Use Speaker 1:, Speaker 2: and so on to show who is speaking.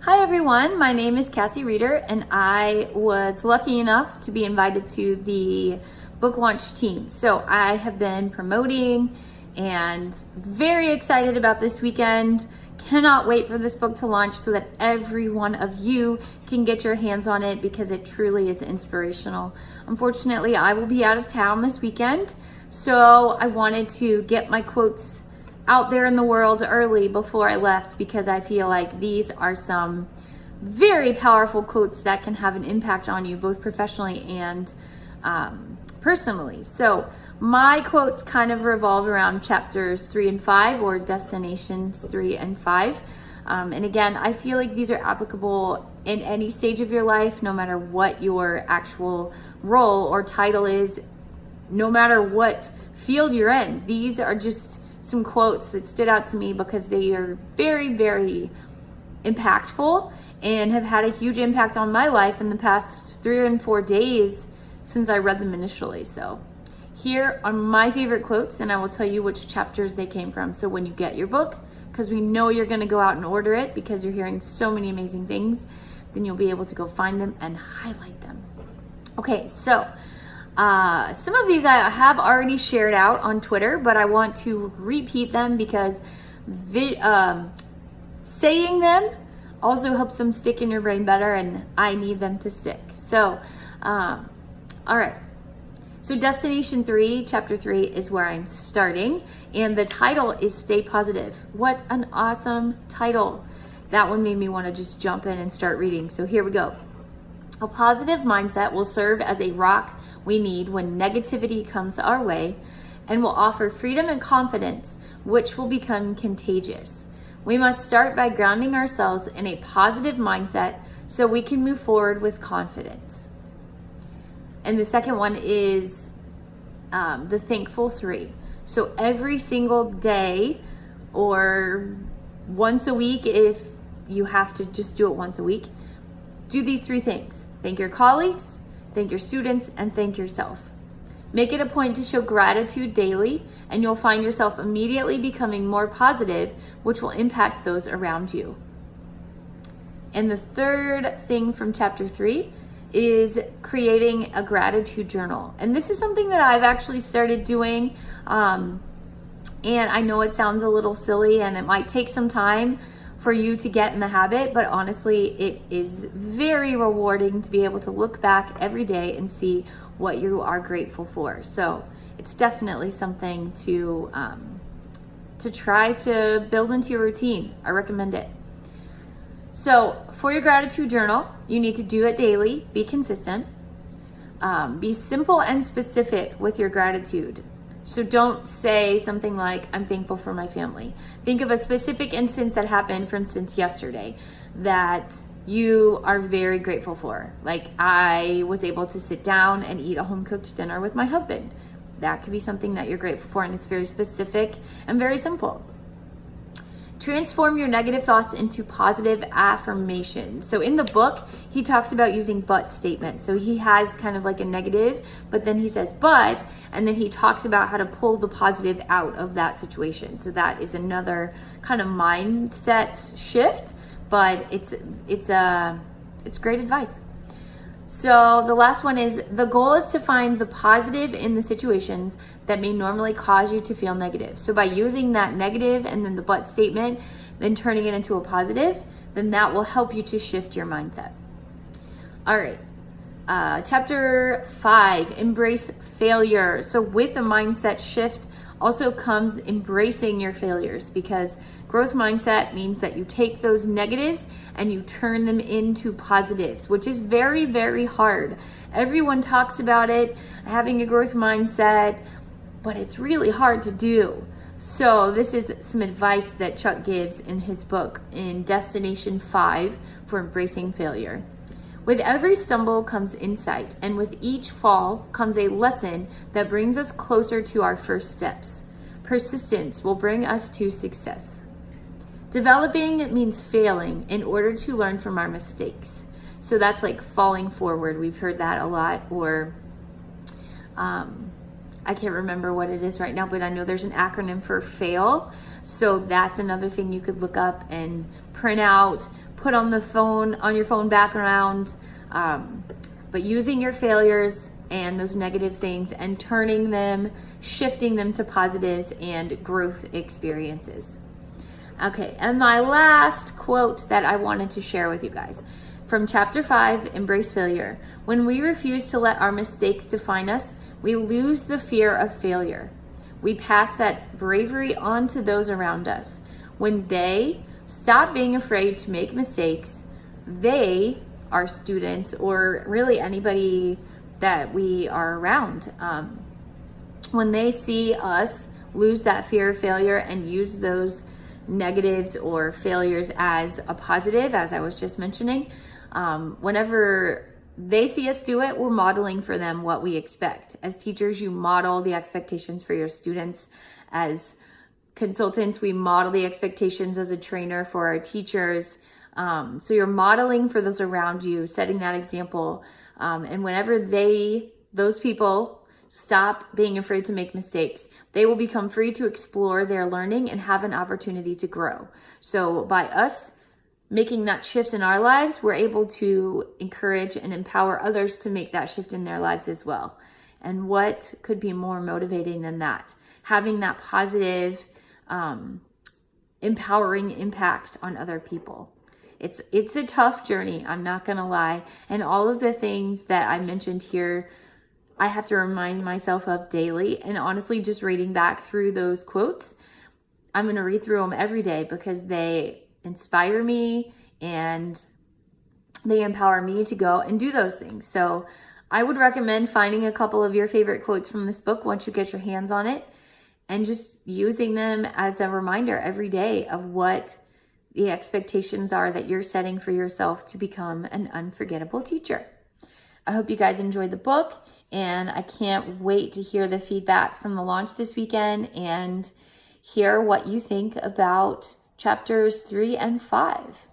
Speaker 1: Hi everyone, my name is Cassie Reeder and I was lucky enough to be invited to the book launch team. So I have been promoting and very excited about this weekend. Cannot wait for this book to launch so that every one of you can get your hands on it because it truly is inspirational. Unfortunately, I will be out of town this weekend, so I wanted to get my quotes out there in the world early before I left because I feel like these are some very powerful quotes that can have an impact on you both professionally and personally. So my quotes kind of revolve around chapters 3 and 5 or destinations 3 and 5. And again, I feel like these are applicable in any stage of your life, no matter what your actual role or title is, no matter what field you're in. These are just some quotes that stood out to me because they are very, very impactful and have had a huge impact on my life in the past 3 and 4 days since I read them initially. So here are my favorite quotes, and I will tell you which chapters they came from. So when you get your book, because we know you're going to go out and order it because you're hearing so many amazing things, then you'll be able to go find them and highlight them. Okay, so some of these I have already shared out on Twitter, but I want to repeat them because saying them also helps them stick in your brain better, and I need them to stick. So, all right. So Destination 3, Chapter 3 is where I'm starting, and the title is Stay Positive. What an awesome title. That one made me want to just jump in and start reading. So here we go. A positive mindset will serve as a rock we need when negativity comes our way and will offer freedom and confidence, which will become contagious. We must start by grounding ourselves in a positive mindset so we can move forward with confidence. And the second one is the Thankful 3. So every single day or once a week, if you have to just do it once a week, do these 3 things. Thank your colleagues, thank your students, and thank yourself. Make it a point to show gratitude daily, and you'll find yourself immediately becoming more positive, which will impact those around you. And the third thing from Chapter 3 is creating a gratitude journal. And this is something that I've actually started doing. And I know it sounds a little silly and it might take some time for you to get in the habit, but honestly, it is very rewarding to be able to look back every day and see what you are grateful for. So it's definitely something to try to build into your routine. I recommend it. So for your gratitude journal, you need to do it daily, be consistent, be simple and specific with your gratitude. So don't say something like, I'm thankful for my family. Think of a specific instance that happened, for instance, yesterday, that you are very grateful for. Like, I was able to sit down and eat a home-cooked dinner with my husband. That could be something that you're grateful for, and it's very specific and very simple. Transform your negative thoughts into positive affirmations. So in the book, he talks about using but statements. So he has kind of like a negative, but then he says but, and then he talks about how to pull the positive out of that situation. So that is another kind of mindset shift, but it's great advice. So the last one is, the goal is to find the positive in the situations that may normally cause you to feel negative. So by using that negative and then the but statement, then turning it into a positive, then that will help you to shift your mindset. All right. Chapter 5, embrace failure. So with a mindset shift also comes embracing your failures, because growth mindset means that you take those negatives and you turn them into positives, which is very, very hard. Everyone talks about it, having a growth mindset, but it's really hard to do. So this is some advice that Chuck gives in his book in Destination 5 for embracing failure. With every stumble comes insight, and with each fall comes a lesson that brings us closer to our first steps. Persistence will bring us to success. Developing means failing in order to learn from our mistakes. So that's like falling forward. We've heard that a lot, or I can't remember what it is right now, but I know there's an acronym for FAIL. So that's another thing you could look up and print out, put on your phone background, but using your failures and those negative things and turning them, shifting them to positives and growth experiences. Okay, and my last quote that I wanted to share with you guys from chapter 5, Embrace Failure. When we refuse to let our mistakes define us, we lose the fear of failure. We pass that bravery on to those around us. When they stop being afraid to make mistakes, they, our students, or really anybody that we are around, when they see us lose that fear of failure and use those negatives or failures as a positive, as I was just mentioning, whenever they see us do it, we're modeling for them what we expect. As teachers, you model the expectations for your students. As consultants, we model the expectations as a trainer for our teachers. So you're modeling for those around you, setting that example. And whenever those people stop being afraid to make mistakes, they will become free to explore their learning and have an opportunity to grow. So by us making that shift in our lives, we're able to encourage and empower others to make that shift in their lives as well. And what could be more motivating than that? Having that positive, empowering impact on other people. It's a tough journey, I'm not gonna lie. And all of the things that I mentioned here, I have to remind myself of daily. And honestly, just reading back through those quotes, I'm gonna read through them every day because they inspire me and they empower me to go and do those things. So I would recommend finding a couple of your favorite quotes from this book once you get your hands on it and just using them as a reminder every day of what the expectations are that you're setting for yourself to become an unforgettable teacher. I hope you guys enjoyed the book, and I can't wait to hear the feedback from the launch this weekend and hear what you think about chapters 3 and 5.